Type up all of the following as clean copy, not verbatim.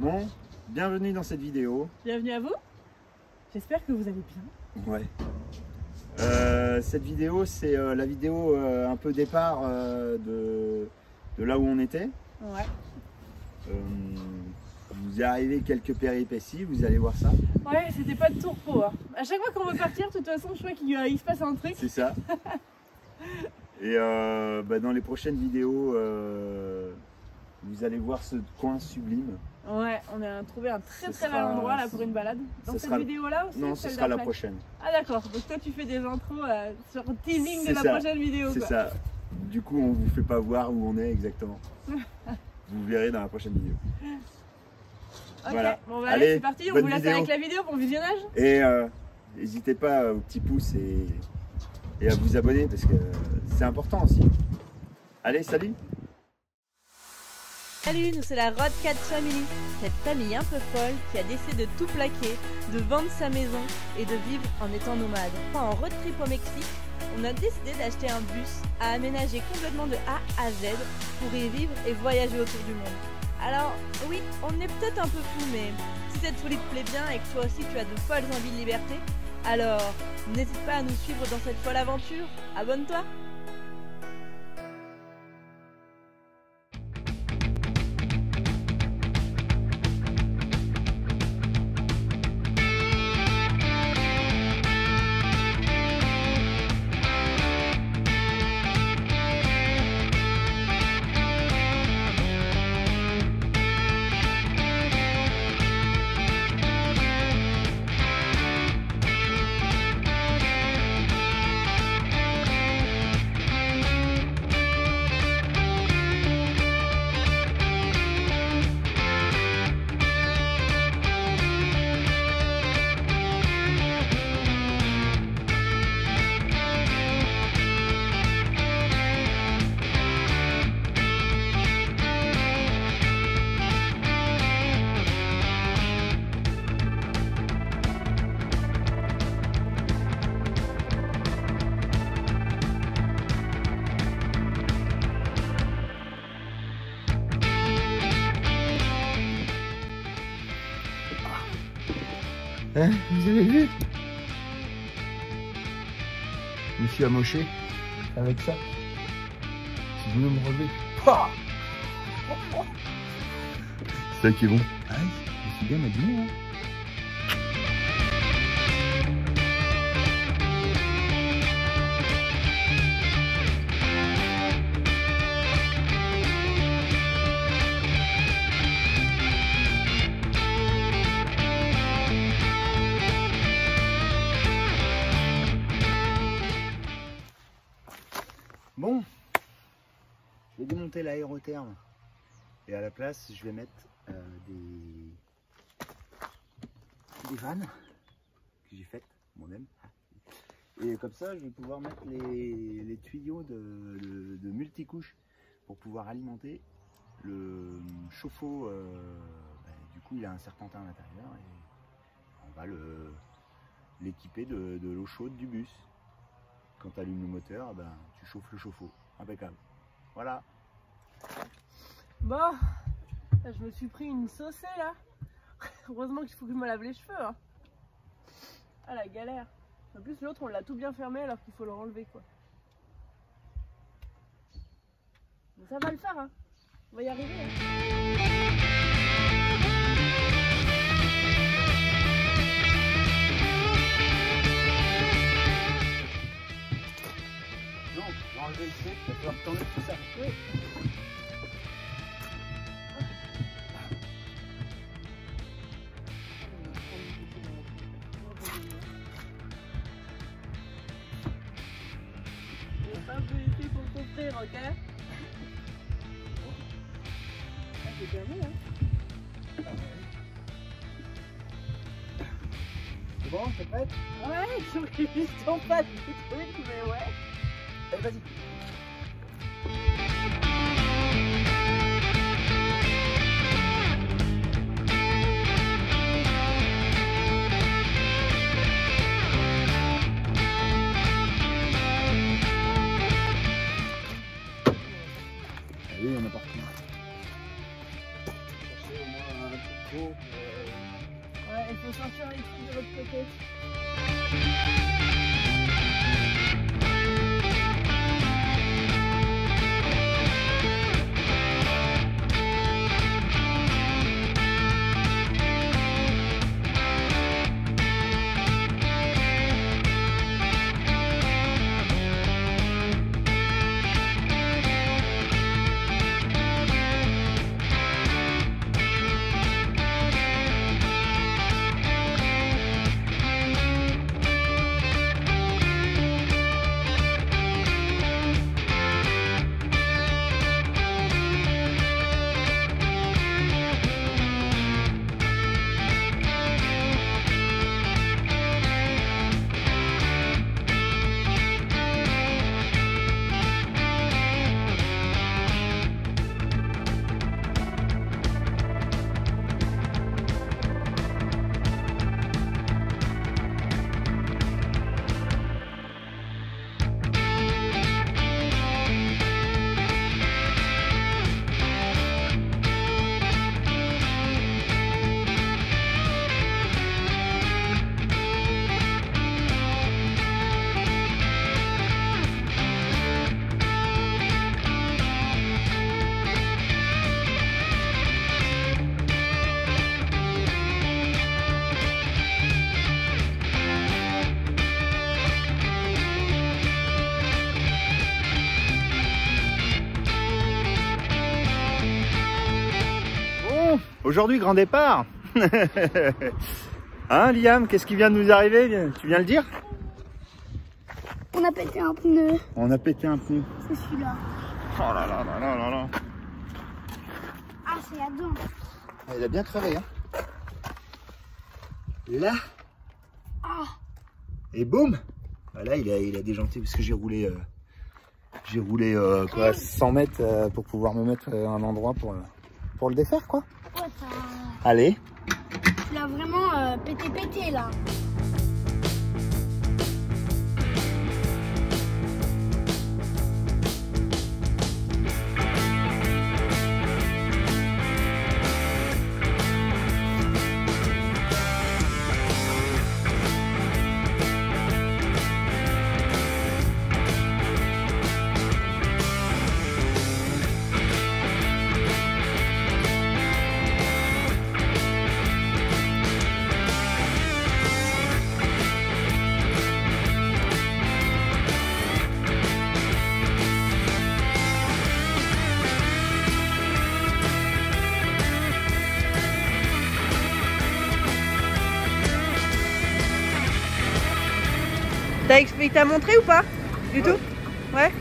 Bon, bienvenue dans cette vidéo. Bienvenue à vous. J'espère que vous allez bien. Ouais. Cette vidéo, c'est la vidéo un peu départ de là où on était. Ouais. Vous est arrivé quelques péripéties, vous allez voir ça. Ouais, c'était pas de tout repos. Hein. À chaque fois qu'on veut partir, de toute façon, je crois qu'il se passe un truc. C'est ça. Et dans les prochaines vidéos, vous allez voir ce coin sublime. Ouais, on a trouvé un très bel endroit là pour une balade. Dans cette vidéo-là aussi? Non, ce sera la prochaine. Ah d'accord, donc toi tu fais des intros sur le teasing de la prochaine vidéo. C'est ça. Du coup, on vous fait pas voir où on est exactement. Vous verrez dans la prochaine vidéo. Ok, voilà. Bon bah allez, c'est parti, on vous laisse avec la vidéo, bon visionnage. Et n'hésitez pas au petit pouce et à vous abonner parce que c'est important aussi. Allez, salut! Salut, nous c'est la Road Cat Family, cette famille un peu folle qui a décidé de tout plaquer, de vendre sa maison et de vivre en étant nomade. En road trip au Mexique, on a décidé d'acheter un bus à aménager complètement de A à Z pour y vivre et voyager autour du monde. Alors oui, on est peut-être un peu fou, mais si cette folie te plaît bien et que toi aussi tu as de folles envies de liberté, alors n'hésite pas à nous suivre dans cette folle aventure, abonne-toi! Hein, vous avez vu? Je me suis amoché avec ça. Si vous voulez me relever. C'est ça qui est bon. Ah oui, je suis bien habillé. Hein. Bon, je vais démonter l'aérotherme et à la place je vais mettre des vannes que j'ai faites moi-même et comme ça je vais pouvoir mettre les tuyaux de multicouches pour pouvoir alimenter le chauffe-eau. Du coup il a un serpentin à l'intérieur et on va l'équiper de l'eau chaude du bus. Quand tu allumes le moteur, tu chauffes le chauffe-eau. Impeccable. Voilà. Bon, je me suis pris une saucée là. Heureusement qu'il faut que je me lave les cheveux. Hein. Ah la galère. En plus l'autre on l'a tout bien fermé alors qu'il faut le renlever quoi. Mais ça va le faire hein. On va y arriver hein. On va enlever le truc, il va falloir t'enlever tout ça. Oui. Je vais pas un peu ici pour t'offrir, ok? Ah, c'est bien mis, hein? C'est bon, c'est prêt? Ouais, je voulais juste en face du truc, mais ouais. Allez, vas-y. Oui, on est parti. Cherchez au moins trop. Ouais, il faut sortir les trucs de l'autre côté. Aujourd'hui, grand départ. Hein, Liam, qu'est-ce qui vient de nous arriver? Tu viens le dire? On a pété un pneu. On a pété un pneu. C'est celui-là. Oh là là là là là là. Ah, c'est là-dedans. Ah, il a bien crevé, hein. Là. Ah. Et boum. Là, il a déjanté parce que j'ai roulé quoi, 100 mètres pour pouvoir me mettre à un endroit pour le défaire, quoi. Ouais, Allez. tu l'as vraiment pété là. T'as montré ou pas? Du tout? Ouais.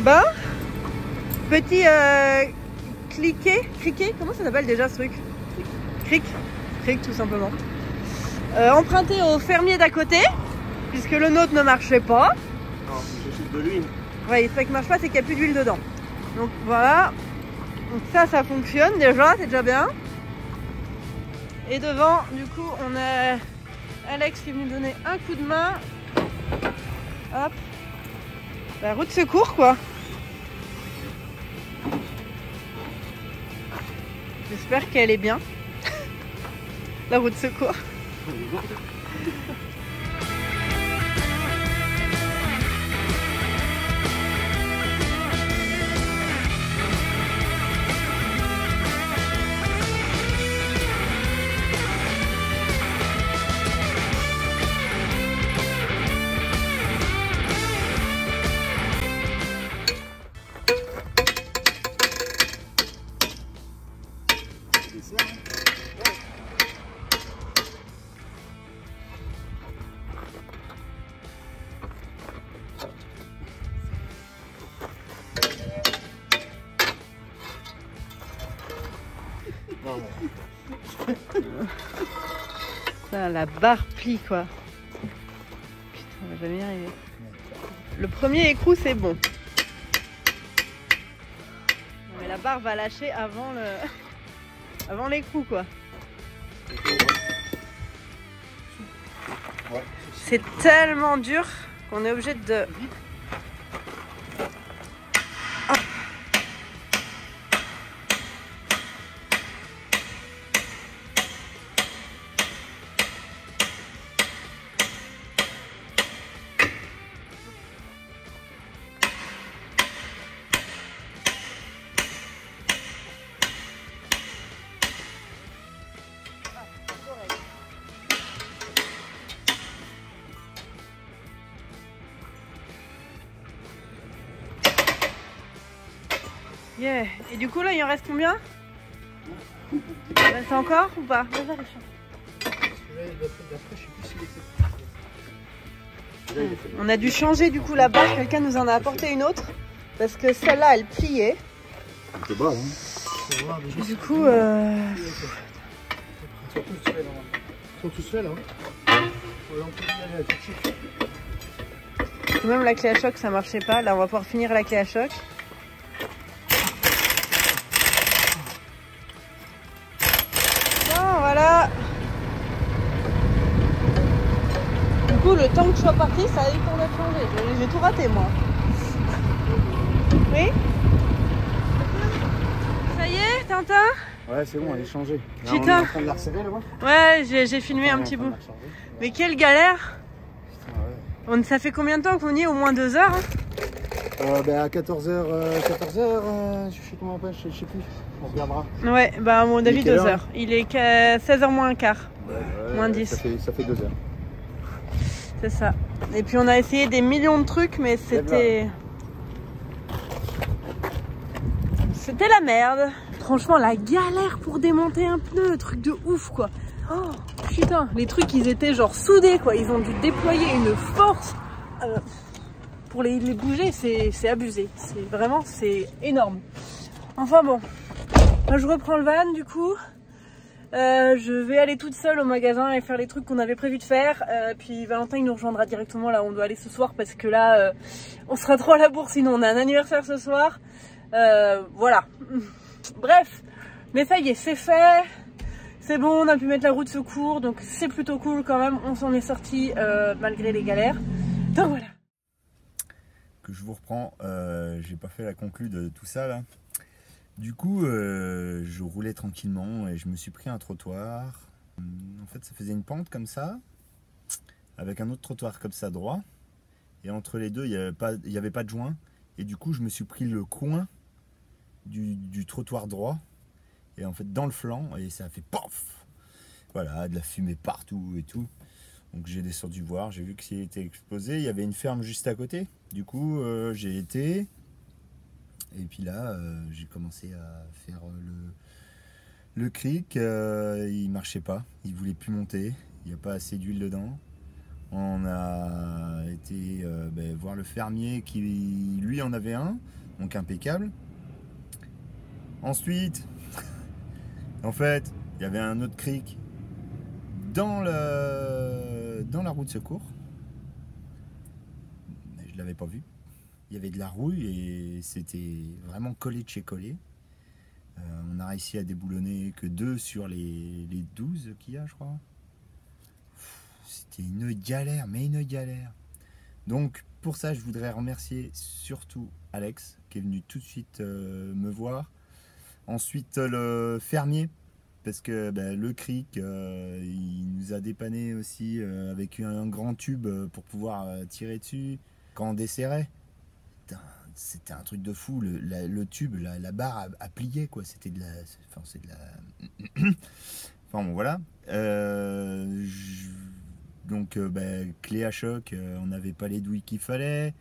Bon. Petit criquet, comment ça s'appelle déjà ce truc? Cric tout simplement. Emprunté au fermier d'à côté, puisque le nôtre ne marchait pas. Non, je chute de l'huile. Ouais, ce qui marche pas, c'est qu'il n'y a plus d'huile dedans. Donc voilà. Donc ça fonctionne déjà, c'est déjà bien. Et devant, du coup, on a Alex qui est venu donner un coup de main. Hop. La roue de secours, quoi. J'espère qu'elle est bien. La roue de secours. Putain, la barre plie quoi. Putain, on va jamais y arriver. Le premier écrou c'est bon. Mais la barre va lâcher avant l'écrou quoi. C'est tellement dur qu'on est obligé de... Yeah. Et du coup là il en reste combien? Il reste encore ou pas? D'après, je sais plus s'il est fait. On a dû changer du coup la barre, quelqu'un nous en a apporté une autre parce que celle-là elle pliait. C'est bas, hein. Du coup Ils sont tous faits là. même la clé à choc ça marchait pas. Là on va pouvoir finir la clé à choc. Bon voilà. Du coup le temps que je sois partie ça a eu le temps d'être changé. J'ai tout raté moi. Oui? Ça y est Tintin? Ouais, c'est bon, elle est changée. Là, Putain. on est en train de la resserrer là-bas. Ouais, j'ai filmé un petit bout. Mais quelle galère! Putain, ouais. Ça fait combien de temps qu'on y est? Au moins 2 heures hein? À 14h, je sais comment on appelle, je sais plus. On regardera. Ouais, bah à mon avis 2 heure heures. Il est qu'à 16h moins un quart. Moins 10. Ça fait 2 heures. C'est ça. Et puis on a essayé des millions de trucs, mais c'était la merde. Franchement, la galère pour démonter un pneu, truc de ouf quoi. Oh putain, les trucs ils étaient genre soudés quoi. Ils ont dû déployer une force pour les bouger, c'est abusé. C'est énorme. Enfin bon, moi je reprends le van du coup. Je vais aller toute seule au magasin et faire les trucs qu'on avait prévu de faire. Puis Valentin il nous rejoindra directement là où on doit aller ce soir parce que là on sera trop à la bourre sinon on a un anniversaire ce soir. Voilà. Bref, mais ça y est, c'est fait. C'est bon, on a pu mettre la roue de secours donc c'est plutôt cool quand même. On s'en est sorti malgré les galères. Donc voilà. Que je vous reprends, j'ai pas fait la conclue de tout ça là. Du coup, je roulais tranquillement et je me suis pris un trottoir. En fait, ça faisait une pente comme ça, avec un autre trottoir comme ça droit. Et entre les deux, il n'y avait pas de joint. Et du coup, je me suis pris le coin du trottoir droit. Et en fait, dans le flanc, et ça a fait pof! Voilà, de la fumée partout et tout. Donc j'ai descendu voir, j'ai vu que s'il était explosé. Il y avait une ferme juste à côté. Du coup, j'ai été... Et puis là, j'ai commencé à faire le cric. Il marchait pas, il voulait plus monter. Il n'y a pas assez d'huile dedans. On a été voir le fermier qui, lui, en avait un, donc impeccable. Ensuite, en fait, il y avait un autre cric dans la roue de secours. Je l'avais pas vu. Il y avait de la rouille et c'était vraiment collé de chez collé. On a réussi à déboulonner que 2 sur les 12 qu'il y a, je crois. C'était une galère, mais une galère. Donc pour ça, je voudrais remercier surtout Alex qui est venu tout de suite me voir. Ensuite le fermier, parce que le cric, il nous a dépanné aussi avec un grand tube pour pouvoir tirer dessus quand on desserrait. C'était un truc de fou, le tube, la barre a plié quoi, c'était de la... Enfin, c'est de la... Enfin bon voilà. Donc clé à choc, on n'avait pas les douilles qu'il fallait.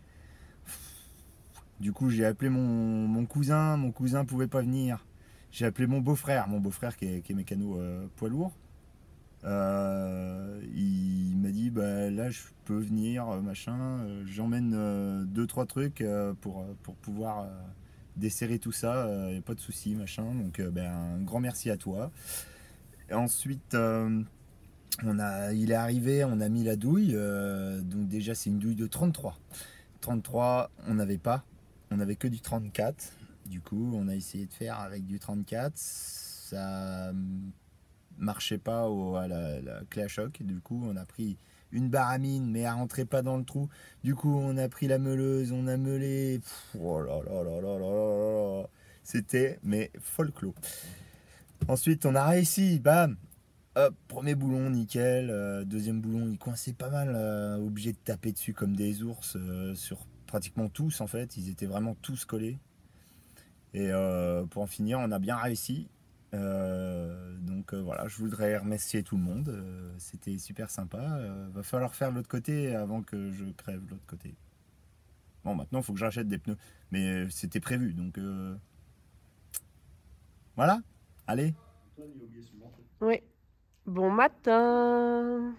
Du coup j'ai appelé mon cousin pouvait pas venir. J'ai appelé mon beau-frère qui est mécano poids lourd. Il m'a dit là je peux venir machin, j'emmène 2-3 trucs pour pouvoir desserrer tout ça, y a pas de souci machin, donc un grand merci à toi. Et ensuite il est arrivé, on a mis la douille, donc déjà c'est une douille de 33 on n'avait pas, on avait que du 34, du coup on a essayé de faire avec du 34, ça marchait pas à la clé à choc. Du coup on a pris une baramine mais elle rentrait pas dans le trou. Du coup on a pris la meuleuse, on a meulé. Oh là là là là là là. C'était mais folklore. Ensuite on a réussi, bam, hop, premier boulon nickel, deuxième boulon il coinçait pas mal, obligé de taper dessus comme des ours sur pratiquement tous en fait, ils étaient vraiment tous collés. Et pour en finir on a bien réussi. Donc voilà, je voudrais remercier tout le monde, c'était super sympa. Va falloir faire l'autre côté avant que je crève l'autre côté. Bon, maintenant il faut que j'achète des pneus, mais c'était prévu, donc Voilà, allez. Oui. Bon matin.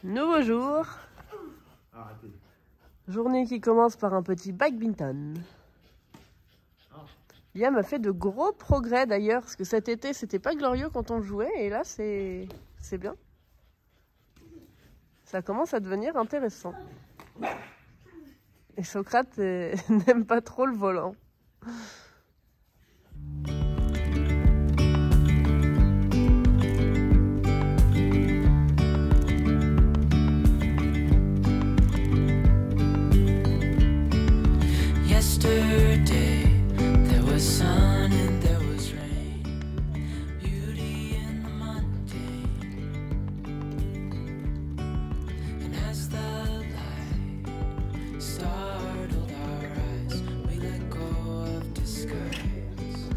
Nouveau jour. Arrêtez. Journée qui commence par un petit badminton. Liam a fait de gros progrès d'ailleurs, parce que cet été c'était pas glorieux quand on jouait, et là c'est bien. Ça commence à devenir intéressant. Et Socrate n'aime pas trop le volant. Yesterday there was sun and there was rain, beauty in the mundane. And as the light startled our eyes, we let go of disguise.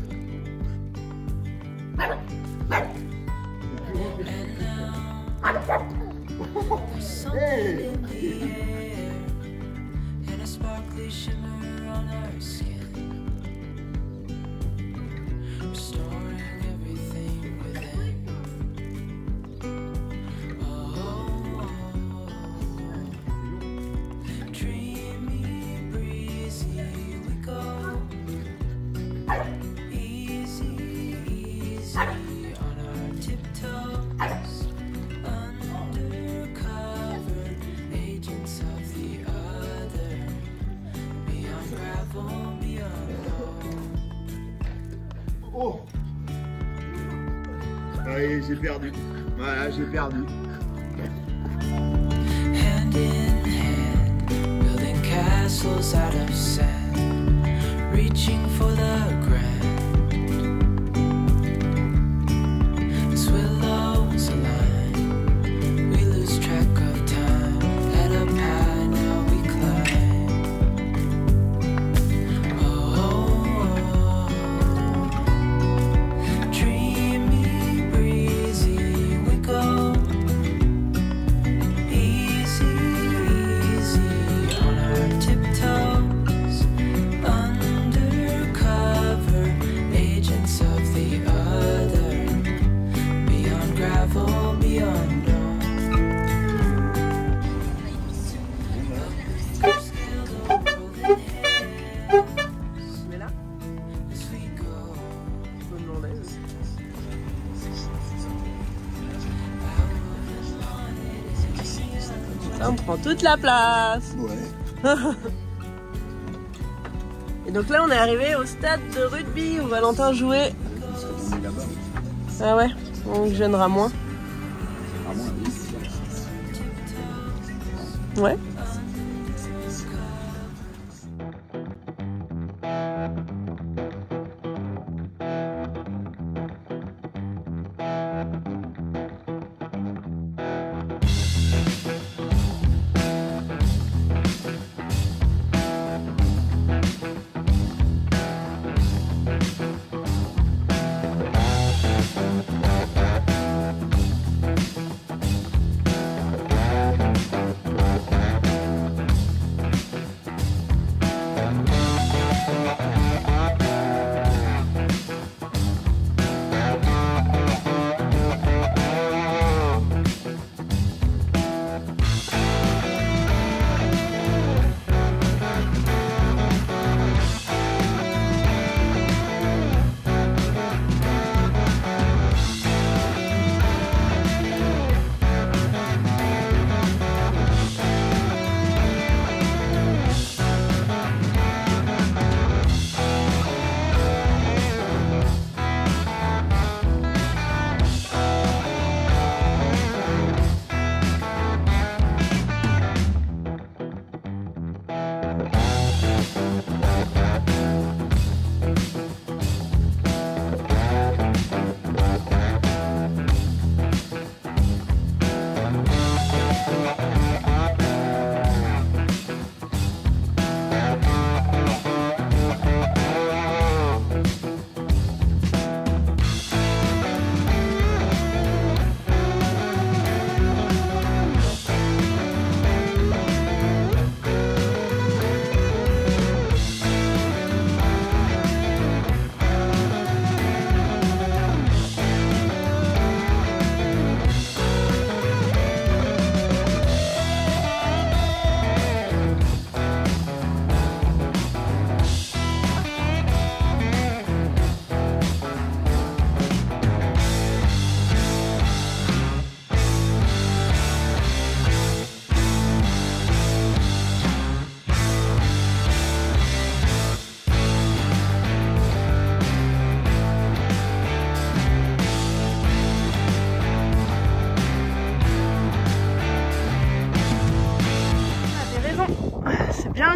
And now there's something in the air, and a sparkly shimmer on our skin, restoring everything within. Oh, dreamy, breezy, we go. Easy, easy on our tiptoes, undercover agents of the other. Beyond gravel, beyond gold. Oh. Allez, j'ai perdu. Voilà, j'ai perdu. Hand in hand, building castles out of sand, reaching for the grand. As willows align, we lose track of time. Head up high, now we climb. Oh, dreamy, breezy, we go. Easy, easy on our tiptoes, undercover agents of the other. Beyond gravel, beyond dawn. Upscale the golden hills Mais là, as we go. je me demandais. Ça, on prend toute la place. Ouais. Et donc là, on est arrivé au stade de rugby où Valentin jouait. On est là-bas. Ah ouais, on gênera moins. À moins, oui. Ouais.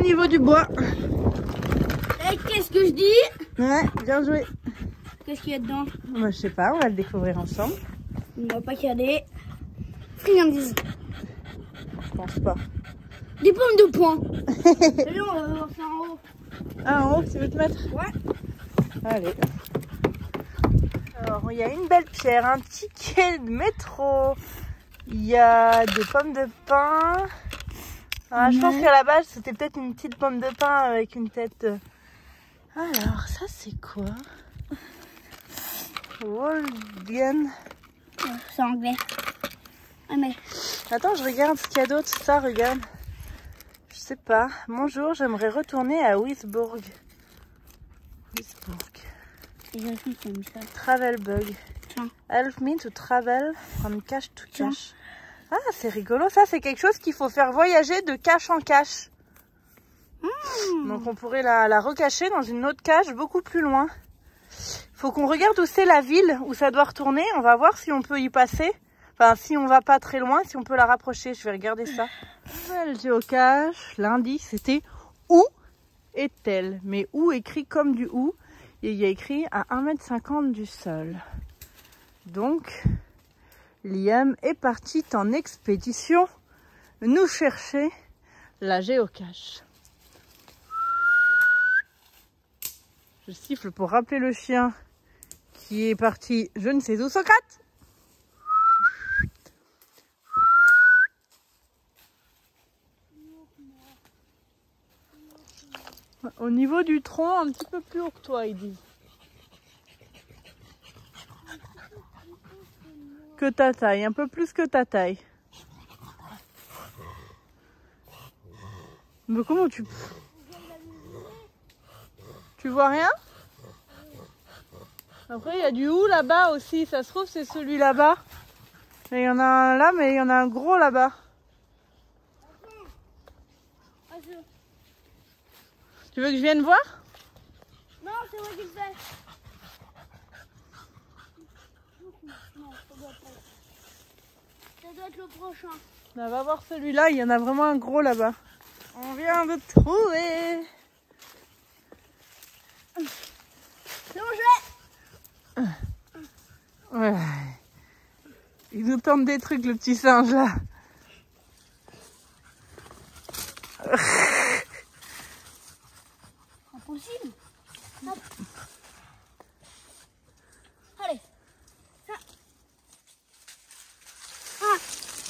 au niveau du bois. Et qu'est-ce que je dis? Ouais, bien joué. Qu'est-ce qu'il y a dedans? Moi, je sais pas, on va le découvrir ensemble. On va pas qu'il y a des friandises. Je pense pas. Des pommes de poing. Allez, on va faire en haut. Ah, en haut, tu veux te mettre? Ouais. Allez. Alors, il y a une belle pierre, un ticket de métro. Il y a des pommes de pin. Ah, je pense qu'à la base, c'était peut-être une petite pomme de pin avec une tête. Alors, ça, c'est quoi? Walden. C'est anglais. Ah, mais Attends, je regarde ce qu'il y a d'autre. Ça, regarde. Je sais pas. Bonjour, j'aimerais retourner à Wisborg. Travel bug. Tiens. Help me to travel from cache to cache. Ah, c'est rigolo. Ça, c'est quelque chose qu'il faut faire voyager de cache en cache. Donc, on pourrait la recacher dans une autre cache beaucoup plus loin. Faut qu'on regarde où c'est la ville où ça doit retourner. On va voir si on peut y passer. Enfin, si on va pas très loin, si on peut la rapprocher. Je vais regarder ça. Nouvelle géocache. L'indice, c'était où est-elle? Mais où écrit comme du où. Et il y a écrit à 1,50 m du sol. Donc, Liam est parti en expédition nous chercher la géocache. Je siffle pour rappeler le chien qui est parti je ne sais où, Socrate. Au niveau du tronc, un petit peu plus haut que toi, ils disent. Que ta taille, un peu plus que ta taille. Mais comment tu vois rien? Après, il y a du hou là-bas aussi. Ça se trouve, c'est celui là-bas. Et il y en a un là, mais il y en a un gros là-bas. Tu veux que je vienne voir? non, c'est moi qui le fais. Non, ça doit être le prochain. On va voir celui-là, il y en a vraiment un gros là-bas. On vient de trouver. C'est bon, je l'ai. Ouais. Il nous tente des trucs, le petit singe là. Impossible. Hop. Allez.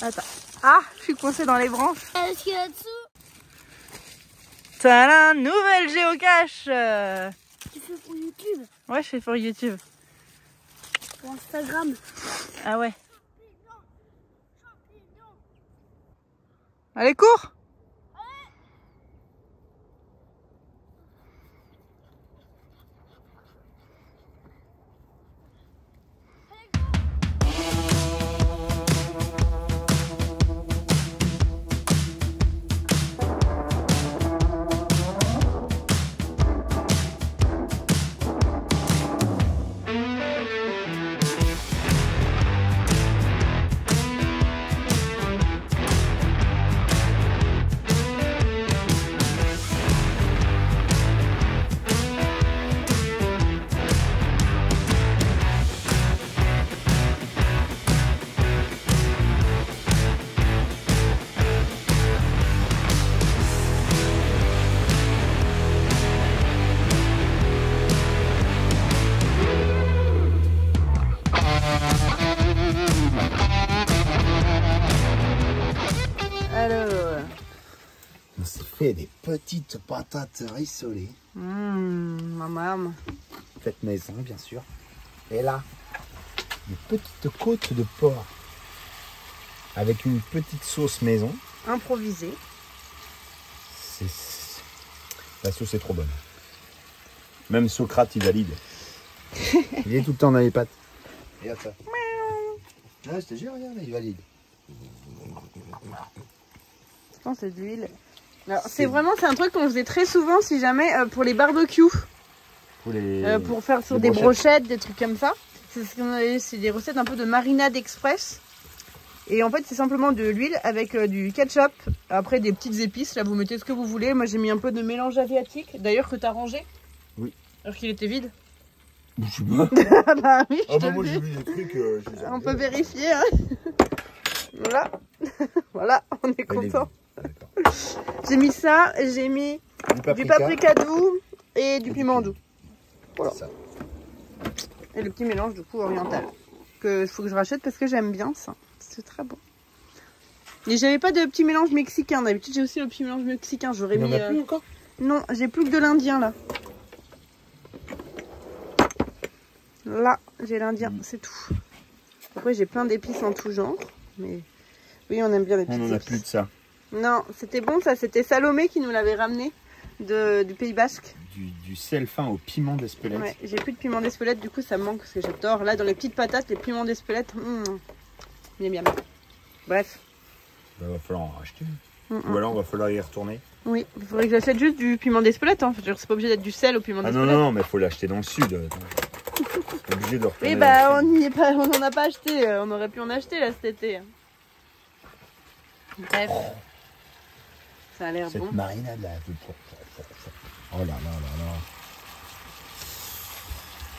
Attends. Ah, je suis coincée dans les branches. Est-ce qu'il y a dessous? Tadam, nouvelle géocache. Tu fais pour YouTube? Ouais, je fais pour YouTube. Pour Instagram? Ah ouais. Allez, cours. On s'est fait des petites patates rissolées. Maman. Faites maison, bien sûr. Et là, une petite côte de porc avec une petite sauce maison. Improvisé. La sauce est trop bonne. Même Socrate, il valide. Il est tout le temps dans les pattes. Regarde ça. Ah, je te jure, regarde, il valide. Je pense que c'est de l'huile. Alors, c'est un truc qu'on faisait très souvent si jamais pour les barbecues. Pour faire sur des brochettes, des trucs comme ça. C'est des recettes un peu de marinade express. Et en fait, c'est simplement de l'huile avec du ketchup. Après, des petites épices. Là, vous mettez ce que vous voulez. Moi, j'ai mis un peu de mélange asiatique. D'ailleurs, que tu as rangé. Oui. Alors qu'il était vide. Je sais pas. Bah oui, je Ah te bah le moi dis. j'ai vu des trucs. On peut vérifier. Hein. Voilà. Voilà, on est content. D'accord. J'ai mis ça. J'ai mis du paprika doux et du piment doux. Voilà. C'est ça. Et le petit mélange du coup oriental. Que il faut que je rachète parce que j'aime bien ça. C'est très bon. Et j'avais pas de petit mélange mexicain. D'habitude j'ai aussi le petit mélange mexicain. J'aurais mis. Il n'y en a plus encore? Non, j'ai plus que de l'indien là. Là, j'ai l'indien, c'est tout. Après, j'ai plein d'épices en tout genre. Mais oui, on aime bien les petites On en a épices. plus de ça. Non, c'était bon ça. C'était Salomé qui nous l'avait ramené du Pays Basque. Du sel fin au piment d'Espelette. Ouais, j'ai plus de piment d'Espelette, du coup ça me manque parce que j'adore. Là, dans les petites patates, les piments d'Espelette, miam miam. Bref. Bah, va falloir en racheter. Ou alors va falloir y retourner. Oui, il faudrait que j'achète juste du piment d'Espelette. Hein. C'est pas obligé d'être du sel au piment Ah non, d'Espelette. non, mais faut l'acheter dans le sud. T'es obligé de retourner. Oui, dans bah le on sud. n'y est pas, on n'en a pas acheté. On aurait pu en acheter là cet été. Bref. Ça a l'air bon. Cette marinade là. Oh là là là là.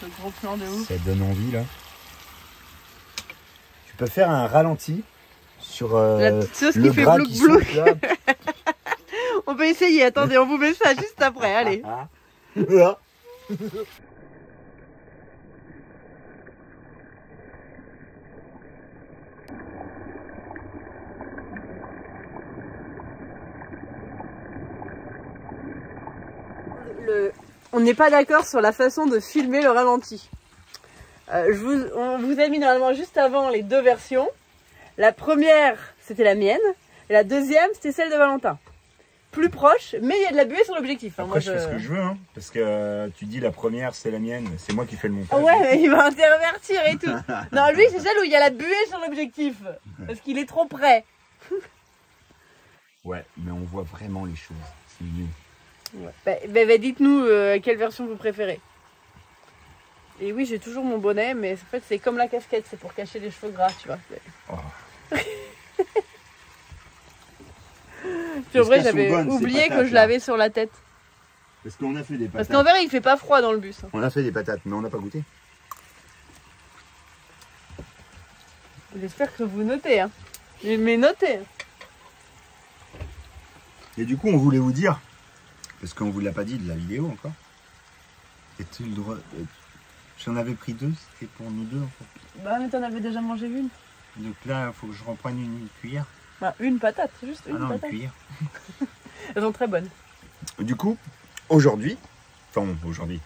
Ce gros plan de ouf. Ça donne envie là. Tu peux faire un ralenti sur La petite sauce le qui fait gras blouk qui blouk. saute, là. On peut essayer, attendez, on vous met ça juste après, allez. Là. On n'est pas d'accord sur la façon de filmer le ralenti. On vous a mis normalement juste avant les deux versions. La première, c'était la mienne. Et la deuxième, c'était celle de Valentin. Plus proche, mais il y a de la buée sur l'objectif. Hein. Après, je fais ce que je veux, hein, parce que tu dis la première c'est la mienne, c'est moi qui fais le montage. Ah ouais, mais il va intervertir et tout. Non, lui, c'est celle où il y a la buée sur l'objectif. Parce qu'il est trop près. Ouais, mais on voit vraiment les choses. C'est mieux. Ouais. Bah, dites-nous quelle version vous préférez. Et oui, j'ai toujours mon bonnet, mais en fait, c'est comme la casquette, c'est pour cacher les cheveux gras, tu vois. Oh. Puis en vrai, Parce qu'elles j'avais sont bonnes, ces oublié que patates, je là. l'avais sur la tête. Parce qu'on a fait des Parce patates. qu'en vrai, il fait pas froid dans le bus. Hein. On a fait des patates, mais on n'a pas goûté. J'espère que vous notez. Hein. Mais notez. Et du coup, on voulait vous dire, parce qu'on vous l'a pas dit de la vidéo encore. Et-tu le droit J'en avais pris deux, c'était pour nous deux en fait. Bah, mais t'en avais déjà mangé une. Donc là, il faut que je reprenne une cuillère. Bah, une patate, juste une Ah non, une patate. cuillère. Elles sont très bonnes. Du coup, aujourd'hui,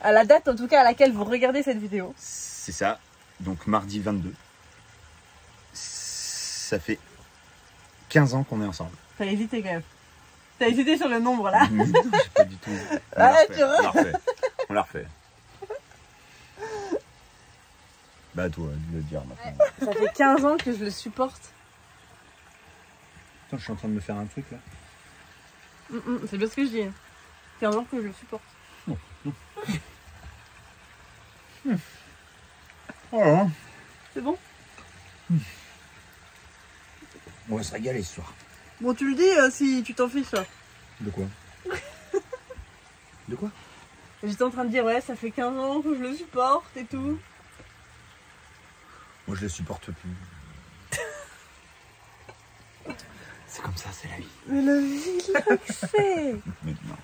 À la date, en tout cas, à laquelle vous regardez cette vidéo. c'est ça, donc mardi 22. Ça fait 15 ans qu'on est ensemble. T'as hésité quand même. T'as hésité sur le nombre là. Non, j'ai pas du tout. On Ah, la refait, tu vois. on la refait. On la refait. Bah à toi de le dire maintenant. Ça fait 15 ans que je le supporte. Attends, je suis en train de me faire un truc là. C'est bien ce que je dis. 15 ans que je le supporte. Oh, C'est bon? on va se régaler ce soir. Bon, tu le dis si tu t'en fiches là. De quoi? De quoi? J'étais en train de dire, ouais, ça fait 15 ans que je le supporte et tout. Moi je le supporte plus. C'est comme ça, c'est la vie. Mais la vie, là, que c'est. Maintenant.